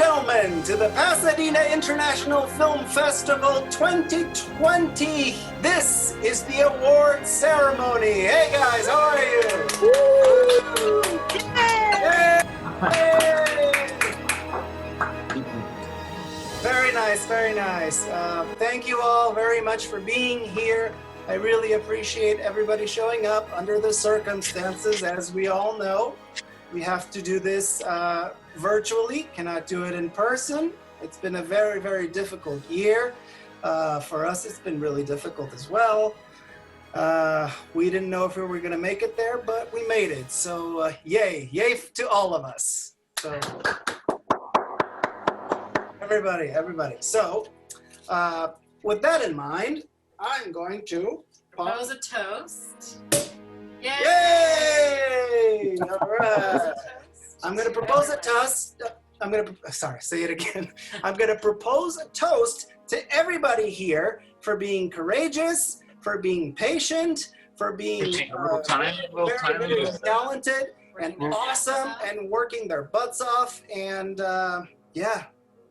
gentlemen, to the Pasadena International Film Festival 2020. This is the award ceremony. Hey guys, how are you? Woo! Yay! Yay! Very nice, very nice. Thank you all very much for being here. I really appreciate everybody showing up under the circumstances, as we all know. We have to do this virtually, cannot do it in person. It's been a very, very difficult year. For us, it's been really difficult as well. We didn't know if we were gonna make it there, but we made it. So yay to all of us. So everybody. So with that in mind, I'm going to propose a toast. Yay! Yay! All right. I'm going to propose a toast. Say it again. I'm going to propose a toast to everybody here for being courageous, for being patient, for being very talented and awesome and working their butts off. And yeah.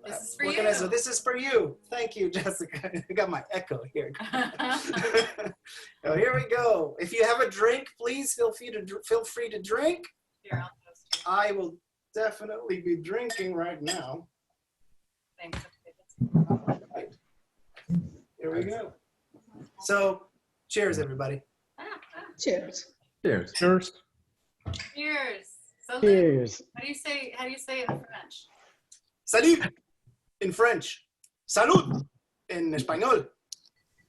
This is for what you. Can I say? This is for you. Thank you, Jessica. I got my echo here. So here we go. If you have a drink, please feel free to drink. Here, I'll toast you. I will definitely be drinking right now. Thanks. All right. Here we go. So, cheers, everybody. Cheers. Cheers. Cheers. Cheers. So Cheers. How do you say it in French? Salut in French. Salud in español.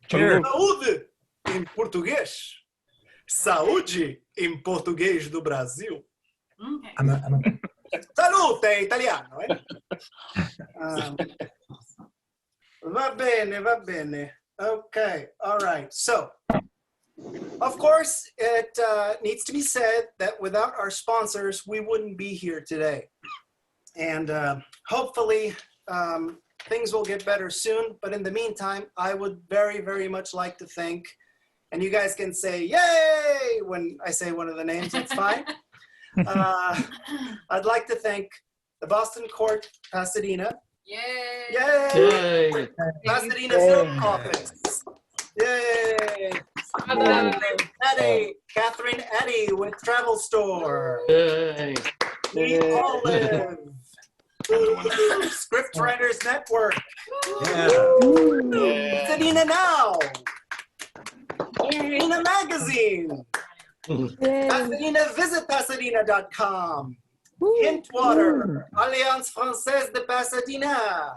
Cheers. Saúde em português. Saúde em português do Brasil. Okay. Salute è italiano, eh? Va bene. Okay, all right. So, of course, it needs to be said that without our sponsors, we wouldn't be here today. And hopefully things will get better soon. But in the meantime, I would very, very much like to thank, and you guys can say, yay, when I say one of the names, it's fine. I'd like to thank the Boston Court, Pasadena. Yay! Yay! Yay. Pasadena Film Office. Yay! Catherine Eddy with Travel Store. Yay. Lee Olive. Scriptwriters Network. Yeah. Pasadena Now. Pasadena Magazine. Pasadena, visit Pasadena.com. Hintwater. Alliance Française de Pasadena.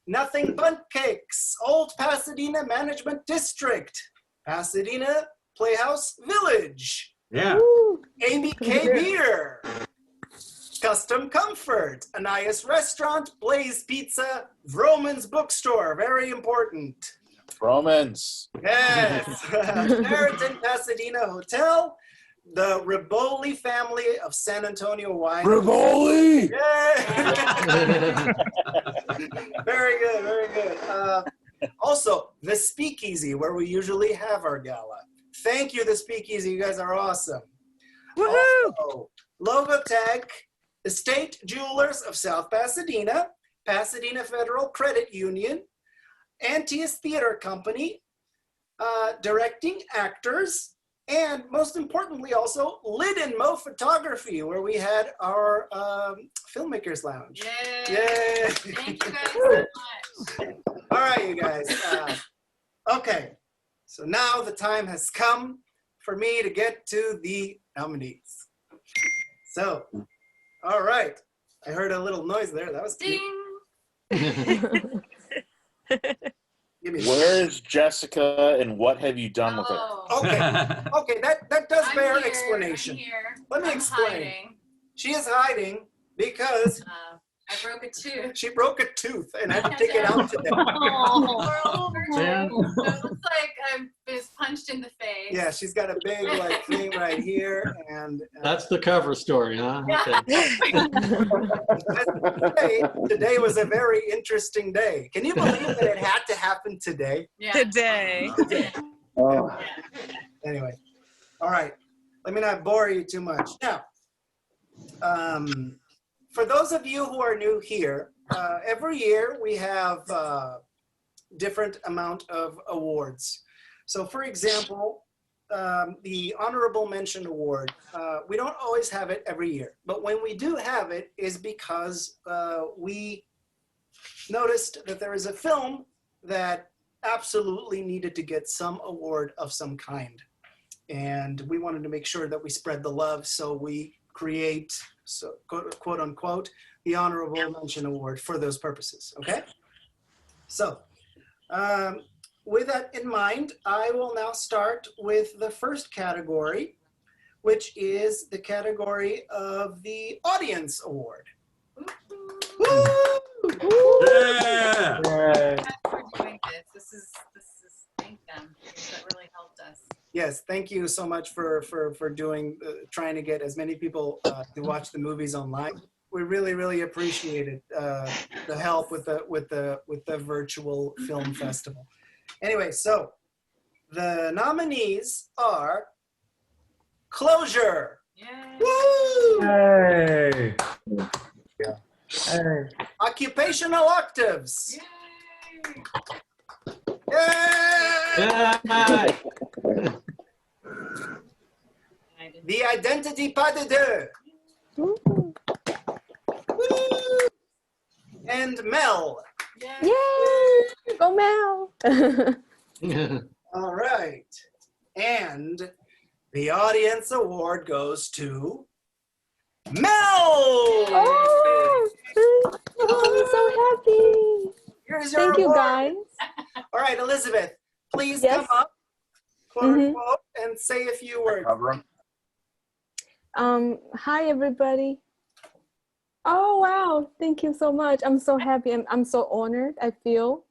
Nothing But Cakes. Old Pasadena Management District. Pasadena Playhouse Village. Yeah. Amy K. Beer. Custom Comfort, Anais Restaurant, Blaze Pizza, Vroman's Bookstore, very important. Romans. Yes, Sheraton Pasadena Hotel, the Riboli family of San Antonio Wine. Rivoli! Yeah. Very good. Also, the Speakeasy, where we usually have our gala. Thank you, the Speakeasy. You guys are awesome. Also, Logotech, Estate Jewelers of South Pasadena, Pasadena Federal Credit Union, Antius Theater Company, Directing Actors, and most importantly also Lid and Mo Photography, where we had our Filmmakers Lounge. Yay! Yay! Thank you guys so much. All right, you guys. Okay, so now the time has come for me to get to the nominees. So, all right. I heard a little noise there. That was cute. Ding! Give me Where is Jessica and what have you done with her? Oh, Okay, that does I'm bear here, explanation. I'm here. Let me I'm explain. hiding. She is hiding because I broke a tooth. she broke a tooth and I had to take it out today. Oh, Man. so it looks like I was punched in the face. Yeah, she's got a big thing right here, and That's the cover story, huh? Okay. today was a very interesting day. Can you believe that it had to happen today? Yeah. Today. Oh. Anyway, all right. Let me not bore you too much. Now, for those of you who are new here, every year we have different amount of awards. So for example, the Honorable Mention Award, we don't always have it every year, but when we do have it is because we noticed that there is a film that absolutely needed to get some award of some kind. And we wanted to make sure that we spread the love, so we create, so quote unquote, the Honorable Mention Award for those purposes, okay? So, with that in mind, I will now start with the first category, which is the category of the Audience Award. Woo! Yeah. Thanks for doing this. This is thank them. That really helped us. Yes, thank you so much for doing, trying to get as many people to watch the movies online. We really appreciate it, the help with the virtual film festival. Anyway, so the nominees are Closure. Yay. Woo! Hey. Yeah. Hey. Occupational Octaves. Yay. Yay! Yeah. The Identity Pas de Deux. Woo! And Mel. Yay. Yay! Go Mel! All right. And the Audience Award goes to Mel. Oh, I'm so happy. Here's your Thank you, award. guys. All right, Elizabeth, please Yes. come up, quote unquote, and say a few words. Cover 'em. Hi everybody. Oh wow, thank you so much. I'm so happy and I'm so honored, I feel.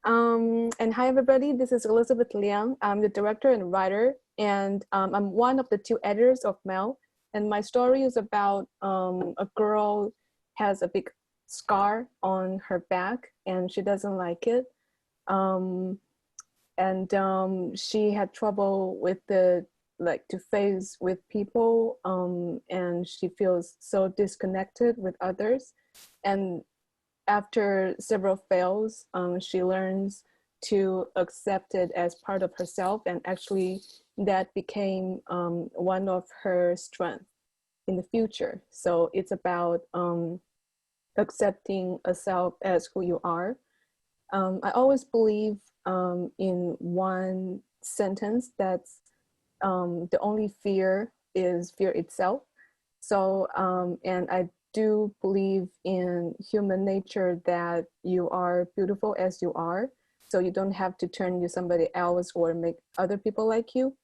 And hi everybody, this is Elizabeth Liang. I'm the director and writer, and I'm one of the two editors of Mel. And my story is about a girl has a big scar on her back and she doesn't like it. She had trouble with to face with people, and she feels so disconnected with others. And after several fails, she learns to accept it as part of herself, and actually that became one of her strengths in the future. So it's about accepting a self as who you are. I always believe in one sentence that's the only fear is fear itself. So, and I do believe in human nature that you are beautiful as you are. So you don't have to turn into somebody else or make other people like you.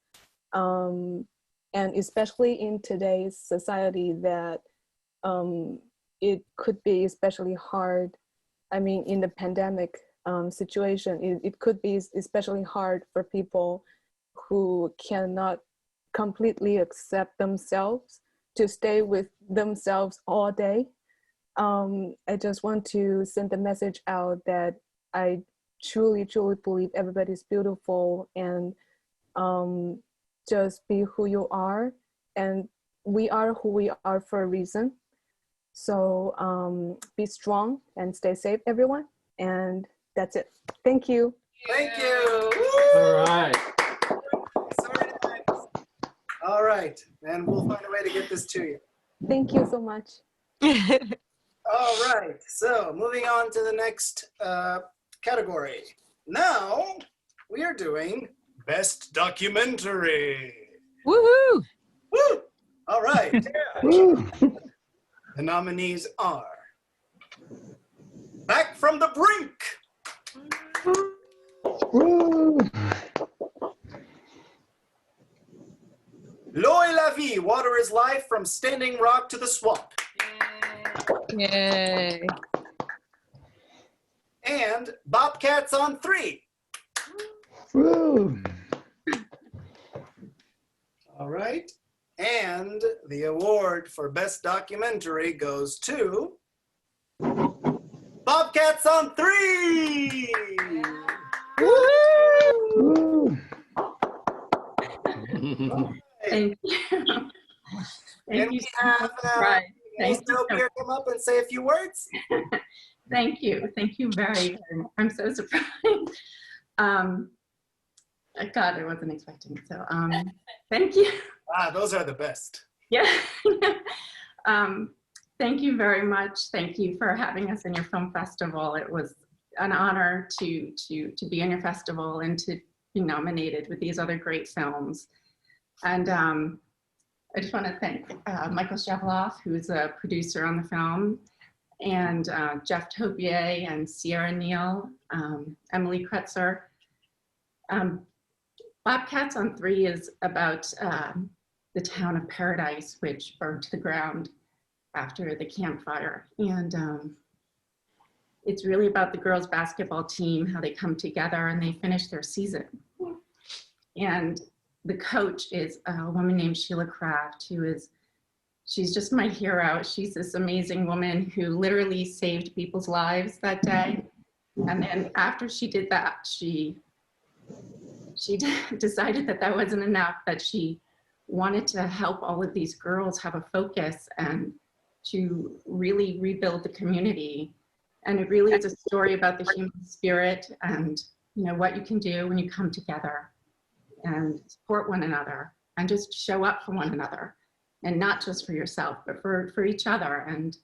And especially in today's society that it could be especially hard. I mean, in the pandemic situation, it could be especially hard for people who cannot completely accept themselves to stay with themselves all day. I just want to send the message out that I truly believe everybody's beautiful, and just be who you are, and we are who we are for a reason. So be strong and stay safe, everyone. And that's it. Thank you. Thank you. All right. Sorry, thanks. All right, and we'll find a way to get this to you. Thank you so much. All right, so moving on to the next category. Now we are doing Best Documentary. Woohoo! Woo! All right. The nominees are Back from the Brink. L'eau et la vie, Water is Life from Standing Rock to the Swamp. Yay! And Bobcats on 3. All right. And the award for Best Documentary goes to Bobcats on 3. Thank you. Can Thank we you so have much. Right. Thank you. Here come up and say a few words? Thank you. Thank you very much. I'm so surprised. God, I wasn't expecting it. So thank you. Ah, those are the best. Yeah. Thank you very much. Thank you for having us in your film festival. It was an honor to be in your festival and to be nominated with these other great films. And I just want to thank Michael Shavloff, who is a producer on the film, and Jeff Topier and Sierra Neal, Emily Kretzer. Bobcats on 3 is about the town of Paradise, which burned to the ground after the campfire. And it's really about the girls' basketball team, how they come together and they finish their season. And the coach is a woman named Sheila Kraft, she's just my hero. She's this amazing woman who literally saved people's lives that day. And then after she did that, she decided that that wasn't enough, that she wanted to help all of these girls have a focus and to really rebuild the community. And it really is a story about the human spirit and, you know, what you can do when you come together and support one another and just show up for one another, and not just for yourself, but for each other. And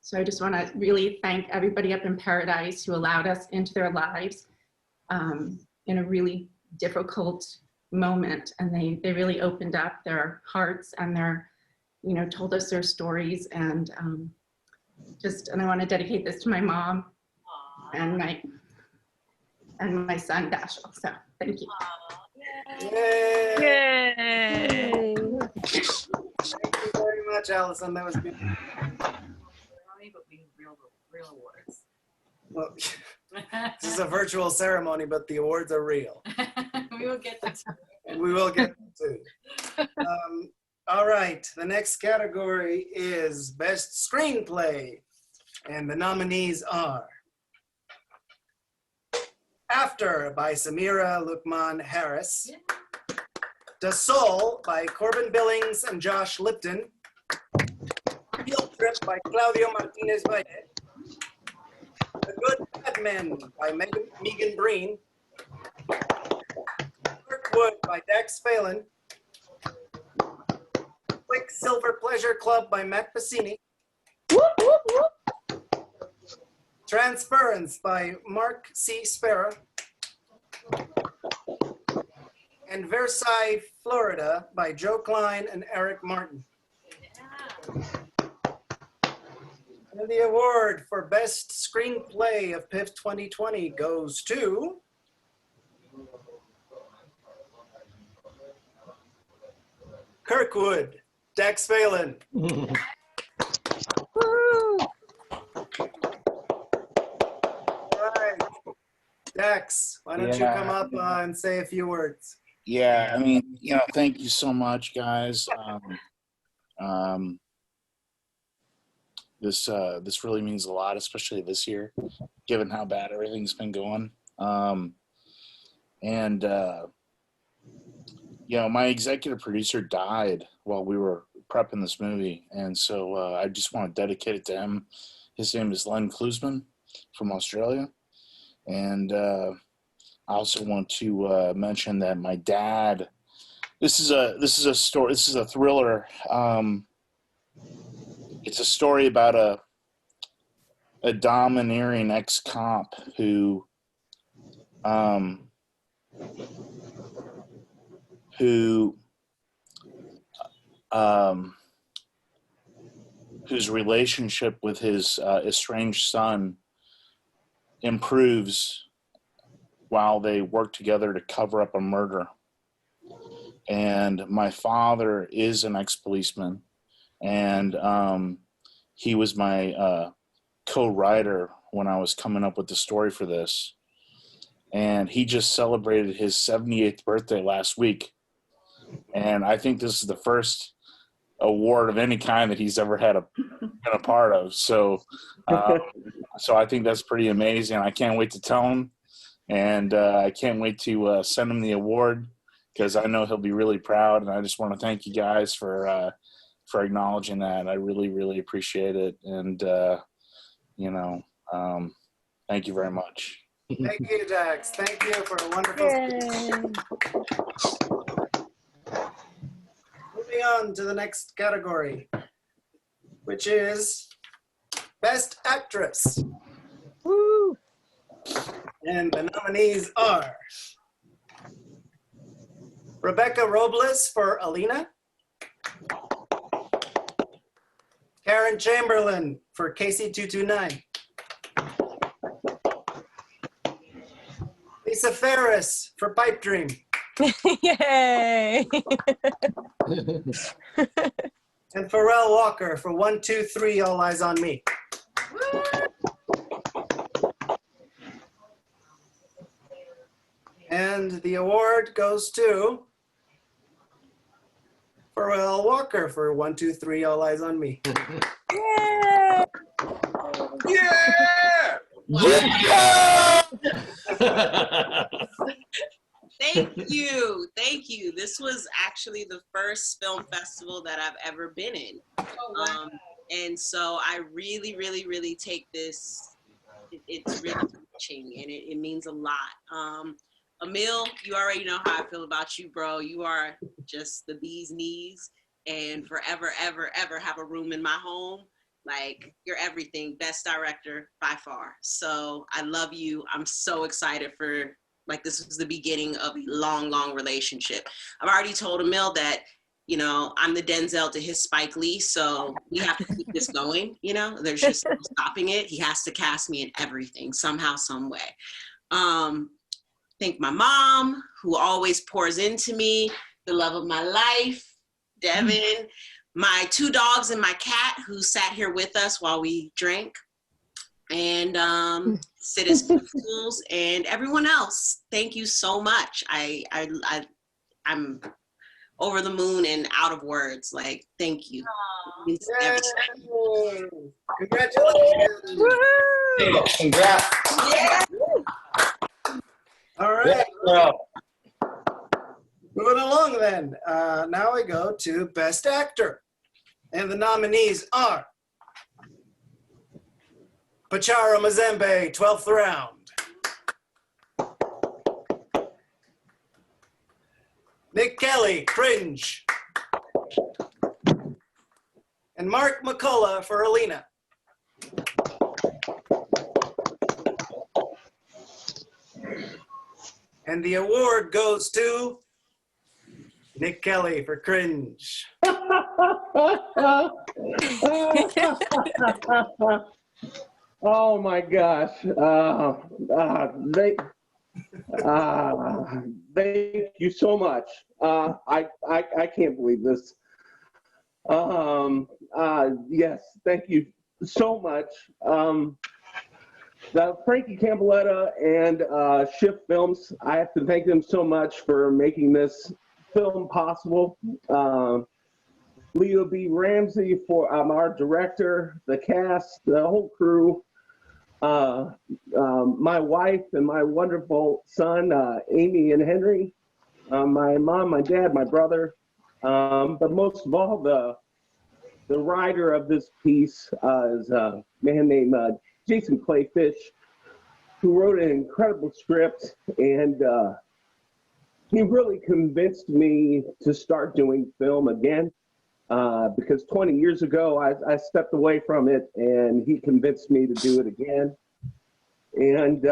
so I just want to really thank everybody up in Paradise who allowed us into their lives in a really difficult moment. And they really opened up their hearts and their, you know, told us their stories. And and I want to dedicate this to my mom and my son Dashel. So thank you. Yay! Yay! Thank you very much, Allison. That was beautiful. But we need real awards. Well, this is a virtual ceremony, but the awards are real. We will get that. And we will get them too. All right, the next category is Best Screenplay. And the nominees are After by Samira Lukman Harris, The Soul by Corbin Billings and Josh Lipton, Field Trip by Claudio Martinez Valle, The Good Bad Men by Megan Breen, Kirkwood by Dax Phelan, Quicksilver Pleasure Club by Matt Pacini, Transference by Mark C. Spera, and Versailles, Florida by Joe Klein and Eric Martin. And the award for Best Screenplay of PIFF 2020 goes to Kirkwood, Dax Phelan. Dax, why don't you come up and say a few words? Yeah, I mean, you know, thank you so much, guys. This really means a lot, especially this year, given how bad everything's been going. You know, my executive producer died while we were prepping this movie, and so I just want to dedicate it to him. His name is Len Klusman from Australia. And I also want to mention that my dad. This is a story. This is a thriller. It's a story about a domineering ex-cop whose relationship with his estranged son improves while they work together to cover up a murder. And my father is an ex-policeman, and he was my co-writer when I was coming up with the story for this. And he just celebrated his 78th birthday last week. And I think this is the first award of any kind that he's ever been a part of. So I think that's pretty amazing. I can't wait to tell him, and I can't wait to send him the award, because I know he'll be really proud. And I just want to thank you guys for acknowledging that. I really, really appreciate it. And you know, thank you very much. Thank you, Dax. Thank you for a wonderful speech. Moving on to the next category, which is Best Actress. Woo! And the nominees are Rebecca Robles for Alina, Karen Chamberlain for KC229, Lisa Ferris for Pipe Dream, Yay! and Pharrell Walker for 123 All Eyes on Me. And the award goes to Pharrell Walker for 123 All Eyes on Me. Yay! Yeah! Thank you. Thank you. This was actually the first film festival that I've ever been in. Oh, wow. And so I really, really, really take this, it's really touching and it means a lot. Emil, you already know how I feel about you, bro. You are just the bee's knees and forever, ever, ever have a room in my home. Like, you're everything. Best director by far. So I love you. I'm so excited for, like, this was the beginning of a long, long relationship. I've already told Emil that, you know, I'm the Denzel to his Spike Lee, so we have to keep this going, you know? There's just no stopping it. He has to cast me in everything, somehow, some way. Thank my mom, who always pours into me, the love of my life, Devin, my 2 dogs and my cat, who sat here with us while we drank, and Citizen Schools, and everyone else. Thank you so much. I'm over the moon and out of words. Like, thank you. It means everything. Congratulations. Woohoo! Congrats. Yeah. All right. Yeah. Moving along then. Now we go to Best Actor. And the nominees are Pachara Mazembe, 12th Round, Nick Kelly, Cringe, and Mark McCullough for Alina. And the award goes to Nick Kelly for Cringe. Oh my gosh. Thank you so much. I can't believe this. Yes, thank you so much. Frankie Campbelletta and Shift Films, I have to thank them so much for making this film possible. Leo B. Ramsey for our director, the cast, the whole crew, my wife and my wonderful son, Amy and Henry, my mom, my dad, my brother, but most of all, the writer of this piece is a man named Jason Clayfish, who wrote an incredible script, and he really convinced me to start doing film again. Because 20 years ago, I stepped away from it, and he convinced me to do it again. And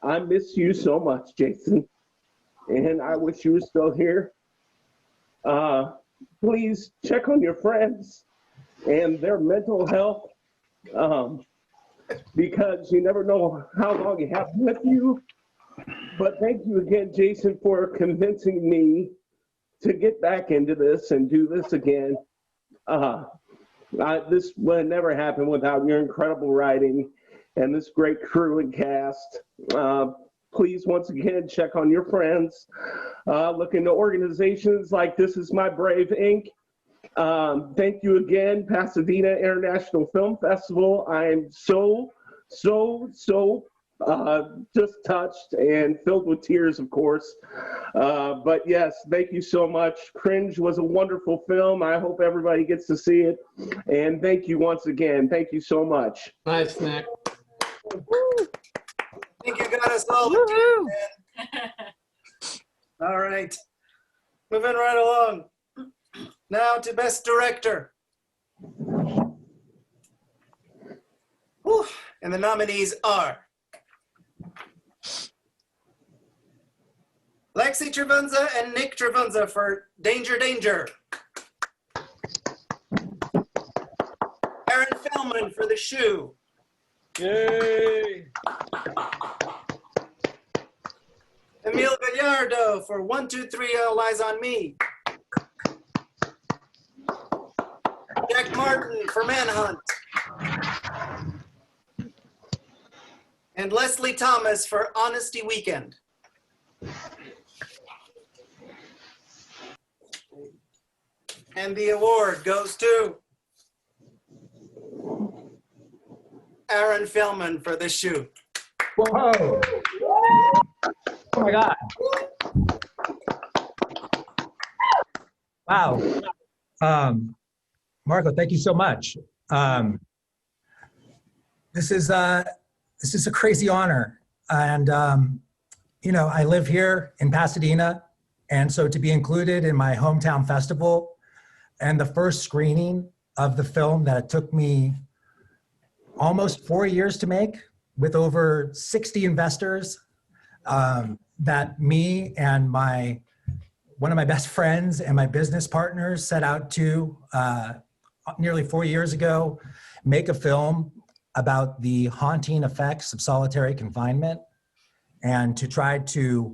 I miss you so much, Jason, and I wish you were still here. Please check on your friends and their mental health, because you never know how long you have with you. But thank you again, Jason, for convincing me to get back into this and do this again. This would never happen without your incredible writing and this great crew and cast. Please, once again, check on your friends. Look into organizations like This Is My Brave Inc. Thank you again, Pasadena International Film Festival. I am so just touched and filled with tears, of course. But yes, thank you so much. Cringe was a wonderful film. I hope everybody gets to see it. And thank you once again. Thank you so much. Nice, Nick. I think you got us all. Woohoo! All right. Moving right along. Now to Best Director. Whew. And the nominees are Lexi Travanza and Nick Travanza for Danger Danger. Aaron Feldman for The Shoe. Yay! Emile Gallardo for 1, 2, 3 All Eyes on Me. Jack Martin for Manhunt. And Leslie Thomas for Honesty Weekend. And the award goes to Aaron Feldman for The Shoe. Whoa. Oh my God. Wow. Marco, thank you so much. This is a crazy honor. And, you know, I live here in Pasadena. And so to be included in my hometown festival and the first screening of the film that it took me almost 4 years to make with over 60 investors, that me and one of my best friends and my business partners set out to nearly 4 years ago, make a film about the haunting effects of solitary confinement and to try to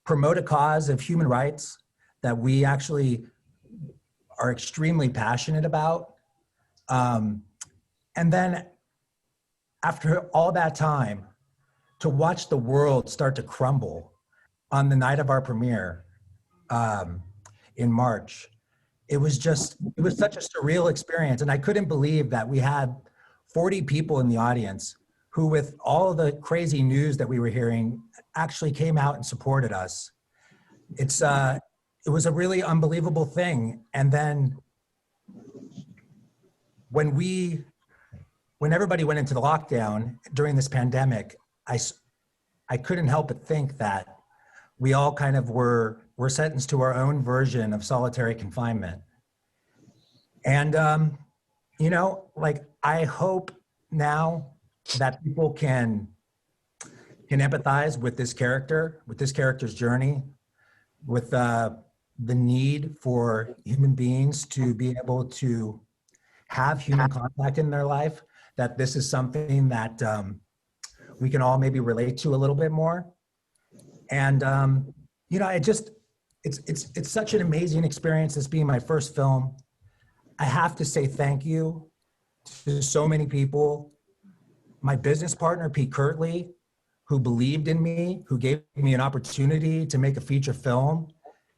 promote a cause of human rights that we actually are extremely passionate about. And then after all that time, to watch the world start to crumble on the night of our premiere in March, it was such a surreal experience. And I couldn't believe that we had 40 people in the audience who, with all the crazy news that we were hearing, actually came out and supported us. It was a really unbelievable thing. And then when everybody went into the lockdown during this pandemic, I couldn't help but think that we all kind of were sentenced to our own version of solitary confinement. And, you know, like, I hope now that people can empathize with this character's journey, with the need for human beings to be able to have human contact in their life, that this is something that we can all maybe relate to a little bit more. And, you know, it's such an amazing experience, this being my first film. I have to say thank you to so many people. My business partner, Pete Kirtley, who believed in me, who gave me an opportunity to make a feature film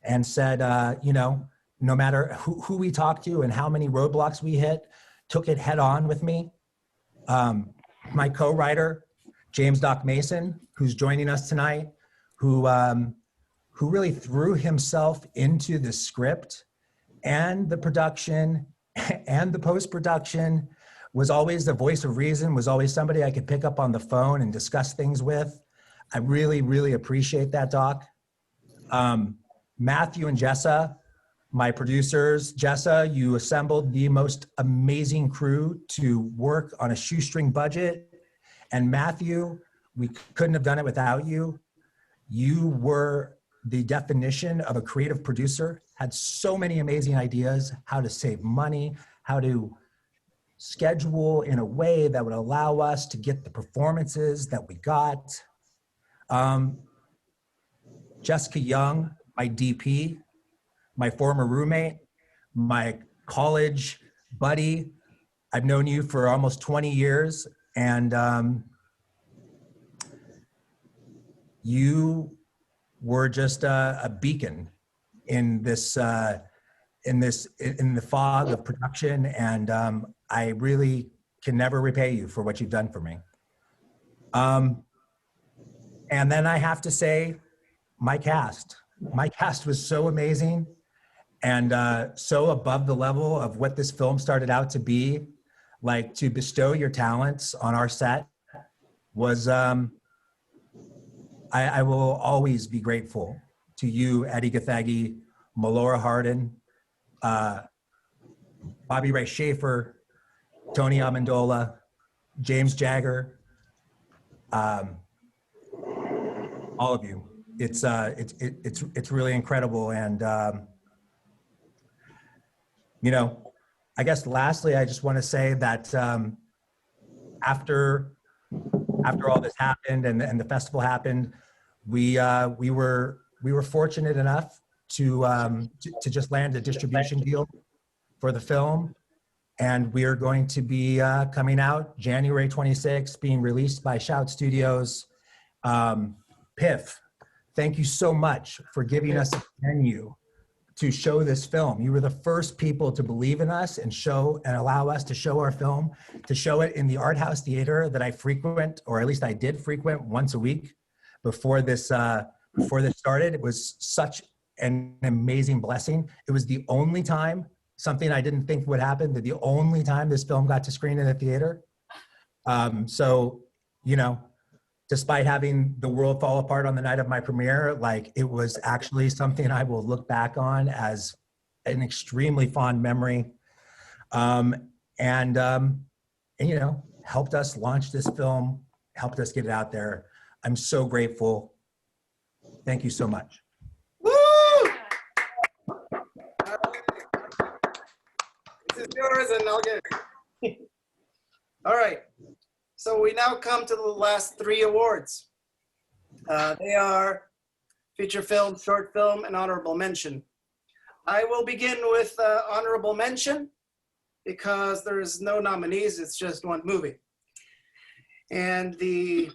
and said, you know, no matter who we talked to and how many roadblocks we hit, took it head on with me. My co-writer, James Doc Mason, who's joining us tonight, who really threw himself into the script and the production and the post-production, was always the voice of reason, was always somebody I could pick up on the phone and discuss things with. I really, really appreciate that, Doc. Matthew and Jessa, my producers. Jessa, you assembled the most amazing crew to work on a shoestring budget. And Matthew, we couldn't have done it without you. You were the definition of a creative producer, had so many amazing ideas, how to save money, how to schedule in a way that would allow us to get the performances that we got. Jessica Young, my DP, my former roommate, my college buddy. I've known you for almost 20 years, and you were just a beacon in the fog of production, and I really can never repay you for what you've done for me. And then I have to say, my cast was so amazing and so above the level of what this film started out to be. Like, to bestow your talents on our set was, I will always be grateful to you, Eddie Gathegi, Melora Hardin, Bobby Ray Schaefer, Tony Amendola, James Jagger, all of you. It's really incredible. And, you know, I guess lastly, I just want to say that after all this happened and the festival happened, we were fortunate enough to just land a distribution deal for the film. And we are going to be coming out January 26th, being released by Shout Studios. PIFF, thank you so much for giving us a venue to show this film. You were the first people to believe in us and allow us to show our film, to show it in the art house theater that I frequent, or at least I did frequent once a week before this started. It was such an amazing blessing. It was the only time, something I didn't think would happen, that the only time this film got to screen in a theater. So, you know, despite having the world fall apart on the night of my premiere, like, it was actually something I will look back on as an extremely fond memory. And you know, helped us launch this film, helped us get it out there. I'm so grateful. Thank you so much. Woo! This is yours, and I'll get it. All right. So we now come to the last 3 awards. They are feature film, short film, and honorable mention. I will begin with honorable mention because there's no nominees, it's just one movie. And the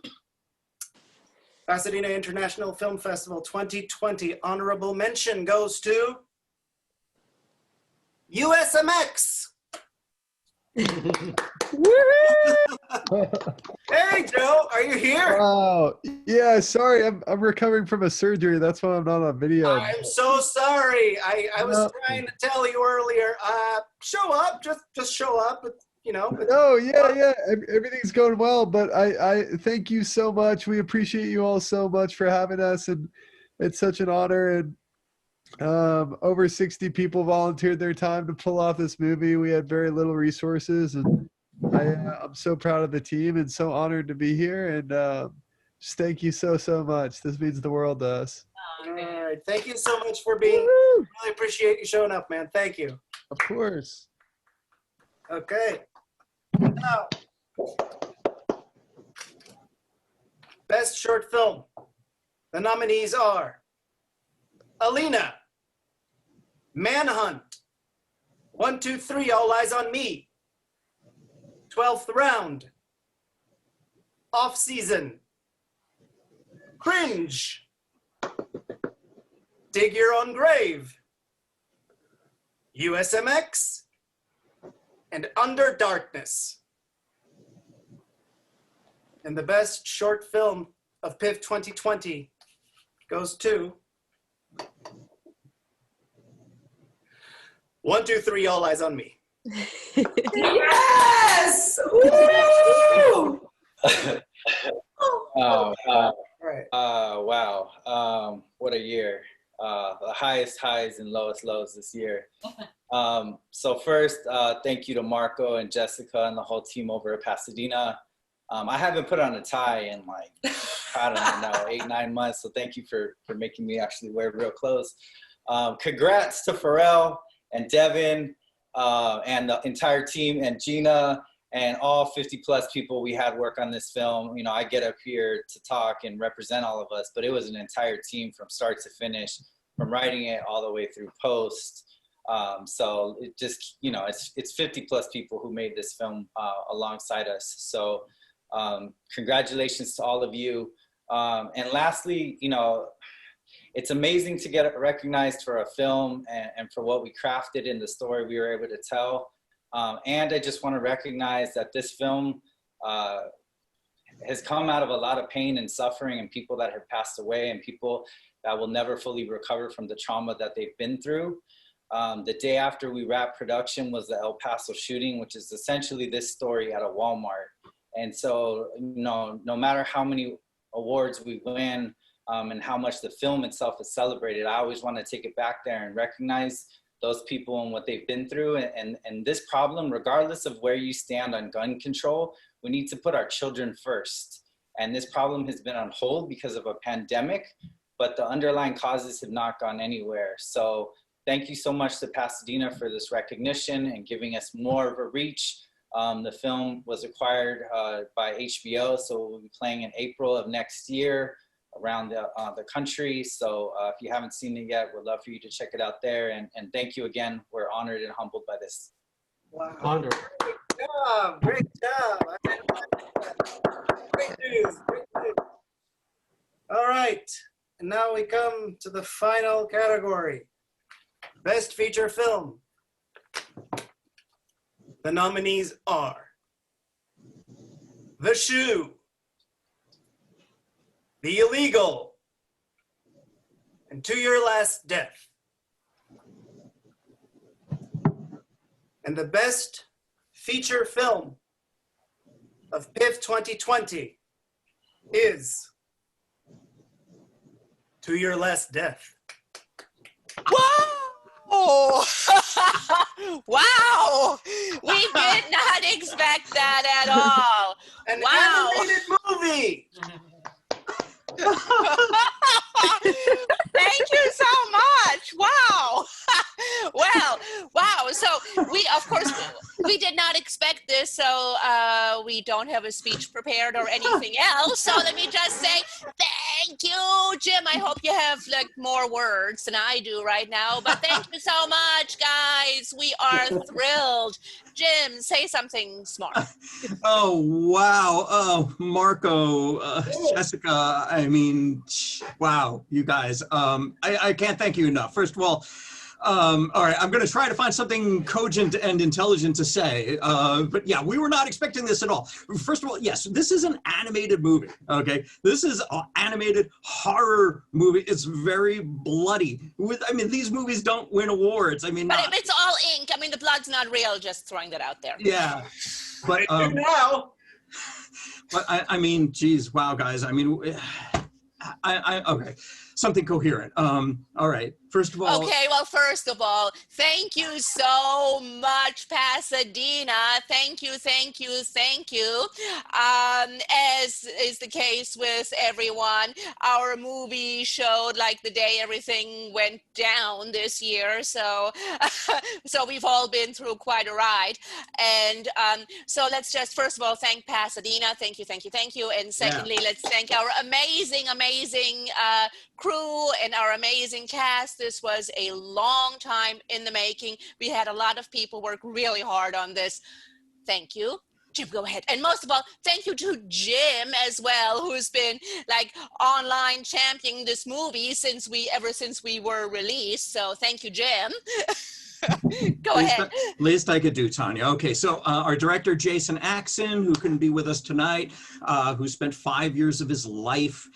Pasadena International Film Festival 2020 honorable mention goes to USMX. Hey, Joe, are you here? Wow. Yeah, sorry, I'm recovering from a surgery. That's why I'm not on video. I'm so sorry. I was No. trying to tell you earlier. Show up, just show up. You know. Oh yeah. Everything's going well, but I thank you so much. We appreciate you all so much for having us, and it's such an honor. And over 60 people volunteered their time to pull off this movie. We had very little resources, and I'm so proud of the team and so honored to be here. And just thank you so much. This means the world to us. All right. Thank you so much for being. Really appreciate you showing up, man. Thank you. Of course. Okay. Now, best short film. The nominees are Alina, Manhunt, 1, 2, 3, All Eyes on Me, 12th Round, Off Season, Cringe, Dig Your Own Grave, USMX, and Under Darkness. And the best short film of PIFF 2020 goes to 1, 2, 3, All Eyes on Me. Yes! Woo! Right. Wow. What a year. The highest highs and lowest lows this year. So first, thank you to Marco and Jessica and the whole team over at Pasadena. I haven't put on a tie in like, I don't know, 8, 9 months. So thank you for making me actually wear real clothes. Congrats to Pharrell and Devin and the entire team, and Gina and all 50 plus people we had work on this film. You know, I get up here to talk and represent all of us, but it was an entire team from start to finish, from writing it all the way through post. So it just, you know, it's 50 plus people who made this film alongside us. So congratulations to all of you. And lastly, you know, it's amazing to get recognized for a film and for what we crafted in the story we were able to tell. And I just want to recognize that this film has come out of a lot of pain and suffering, and people that have passed away, and people that will never fully recover from the trauma that they've been through. The day after we wrapped production was the El Paso shooting, which is essentially this story at a Walmart. And so, you know, no matter how many awards we win and how much the film itself is celebrated, I always want to take it back there and recognize those people and what they've been through. And this problem, regardless of where you stand on gun control, we need to put our children first. And this problem has been on hold because of a pandemic, but the underlying causes have not gone anywhere. So thank you so much to Pasadena for this recognition and giving us more of a reach. The film was acquired by HBO, so we'll be playing in April of next year around the country. So if you haven't seen it yet, we'd love for you to check it out there. And thank you again. We're honored and humbled by this. Wow. Honored. Great job. Great job. Great news. Great news. All right. And now we come to the final category. Best feature film. The nominees are The Shoe, The Illegal, and To Your Last Death. And the best feature film of PIFF 2020 is To Your Last Death. Whoa! Wow! We did not expect that at all. An Wow! animated movie. Thank you so much. Wow. Well, wow. So we, of course, we did not expect this. So we don't have a speech prepared or anything else. So let me just say thank you, Jim. I hope you have like more words than I do right now. But thank you so much, guys. We are thrilled. Jim, say something smart. Oh, wow. Oh, Marco, Jessica, I mean, wow, you guys. I can't thank you enough. First of all, all right, I'm going to try to find something cogent and intelligent to say. But yeah, we were not expecting this at all. First of all, yes, this is an animated movie, okay? This is an animated horror movie. It's very bloody. I mean, these movies don't win awards. I mean, But it's all ink. I mean, the blood's not real, just throwing that out there. yeah. But, now. But I mean, geez, wow, guys. I mean, okay, something coherent. All right. First of all. Okay, well, first of all, thank you so much, Pasadena. Thank you, thank you, thank you. As is the case with everyone, our movie showed like the day everything went down this year. So, so we've all been through quite a ride. And so let's just, first of all, thank Pasadena. Thank you, thank you, thank you. And secondly, let's thank our amazing, amazing crew and our amazing cast. This was a long time in the making. We had a lot of people work really hard on this. Thank you. Jim, go ahead. And most of all, thank you to Jim as well, who's been like online championing this movie ever since we were released. So thank you, Jim. Go ahead. Least I could do, Tanya. Okay, so our director, Jason Axon, who couldn't be with us tonight, who spent 5 years of his life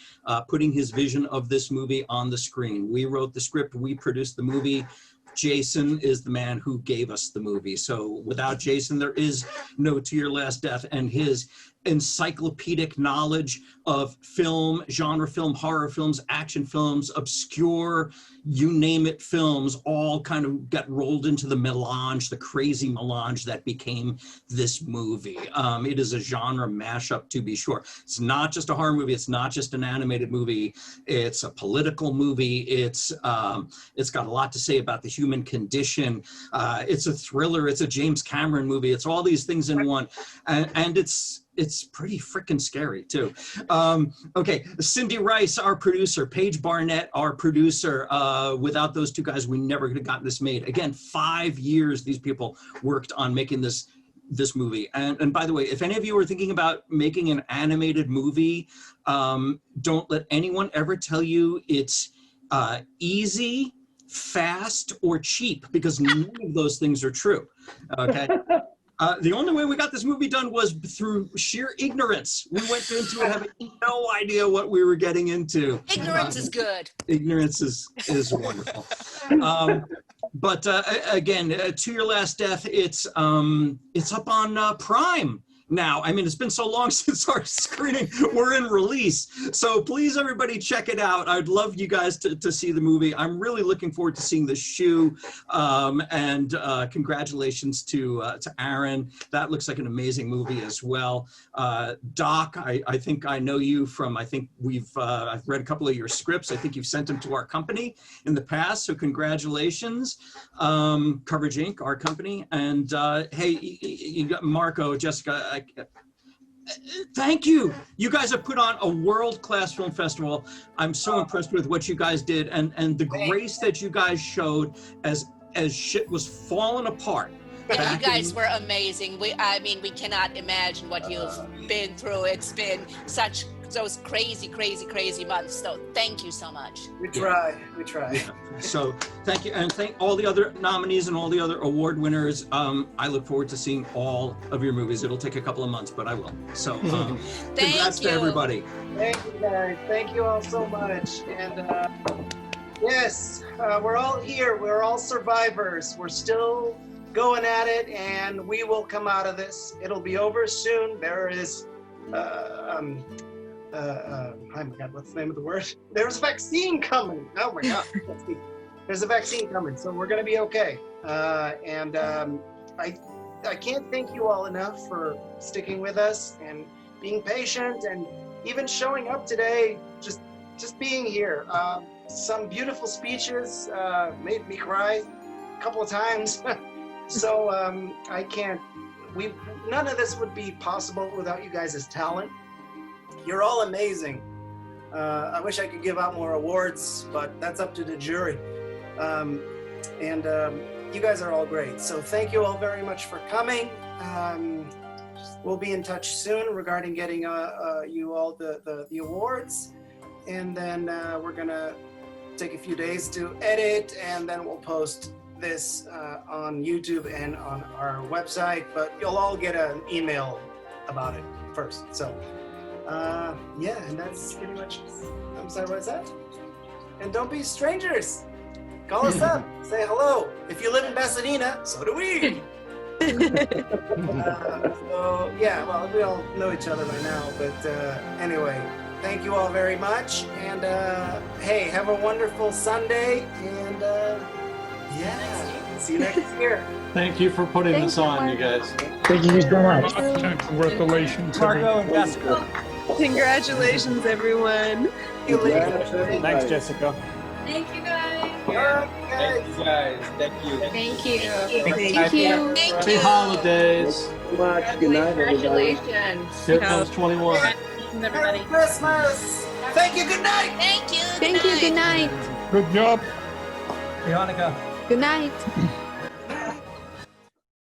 putting his vision of this movie on the screen. We wrote the script, we produced the movie. Jason is the man who gave us the movie. So without Jason, there is no To Your Last Death, and his encyclopedic knowledge of film, genre film, horror films, action films, obscure, you name it films, all kind of got rolled into the melange, the crazy melange that became this movie. It is a genre mashup, to be sure. It's not just a horror movie. It's not just an animated movie. It's a political movie. It's got a lot to say about the human condition. It's a thriller. It's a James Cameron movie. It's all these things in one. And it's pretty freaking scary too. Okay, Cindy Rice, our producer, Paige Barnett, our producer. Without those two guys, we never could have gotten this made. Again, 5 years these people worked on making this movie. And by the way, if any of you are thinking about making an animated movie, don't let anyone ever tell you it's easy, fast, or cheap, because none of those things are true. Okay. The only way we got this movie done was through sheer ignorance. We went into it having no idea what we were getting into. Ignorance is good. Ignorance is wonderful. But again, To Your Last Death, it's up on Prime now. I mean, it's been so long since our screening. We're in release. So please, everybody, check it out. I'd love you guys to see the movie. I'm really looking forward to seeing The Shoe. And congratulations to Aaron. That looks like an amazing movie as well. Doc, I think I know you from, I've read a couple of your scripts. I think you've sent them to our company in the past. So congratulations. Coverage Inc., our company. And hey, you got Marco, Jessica, thank you. You guys have put on a world-class film festival. I'm so impressed with what you guys did and the grace that you guys showed as shit was falling apart. And you guys were amazing. I mean, we cannot imagine what you've been through. It's been those crazy, crazy, crazy months. So thank you so much. We try. Yeah. So thank you, and thank all the other nominees and all the other award winners. I look forward to seeing all of your movies. It'll take a couple of months, but I will. So congrats to everybody. Thank you, guys. Thank you all so much. And yes, we're all here. We're all survivors. We're still going at it, and we will come out of this. It'll be over soon. There is oh my God, what's the name of the word? There's a vaccine coming. Oh my God. There's a vaccine coming, so we're going to be okay. And I can't thank you all enough for sticking with us and being patient and even showing up today, just being here. Some beautiful speeches made me cry a couple of times. So none of this would be possible without you guys' talent. You're all amazing. I wish I could give out more awards, but that's up to the jury. You guys are all great. So thank you all very much for coming. We'll be in touch soon regarding getting you all the awards. And then we're gonna take a few days to edit, and then we'll post this on YouTube and on our website, but you'll all get an email about it first. So yeah, and that's pretty much, I'm sorry, what is that? And don't be strangers. Call us up, say hello. If you live in Pasadena, so do we. So yeah, well, we all know each other by now, but anyway, thank you all very much. And hey, have a wonderful Sunday, and yeah, see you next year. Thank you for putting this on, you guys. Thank you so much. Congratulations, Marco and Jessica. Congratulations, everyone. Thanks, Jessica. Thank you, guys. Thank you guys. Thank you. Thank you. Thank you. Thank Happy you. holidays. Good night, everybody. Congratulations. Here comes 21. Congratulations, everybody. Merry Christmas. Thank you. Good night. Thank you. Thank you. Good night. Good job. Happy Hanukkah. Good night.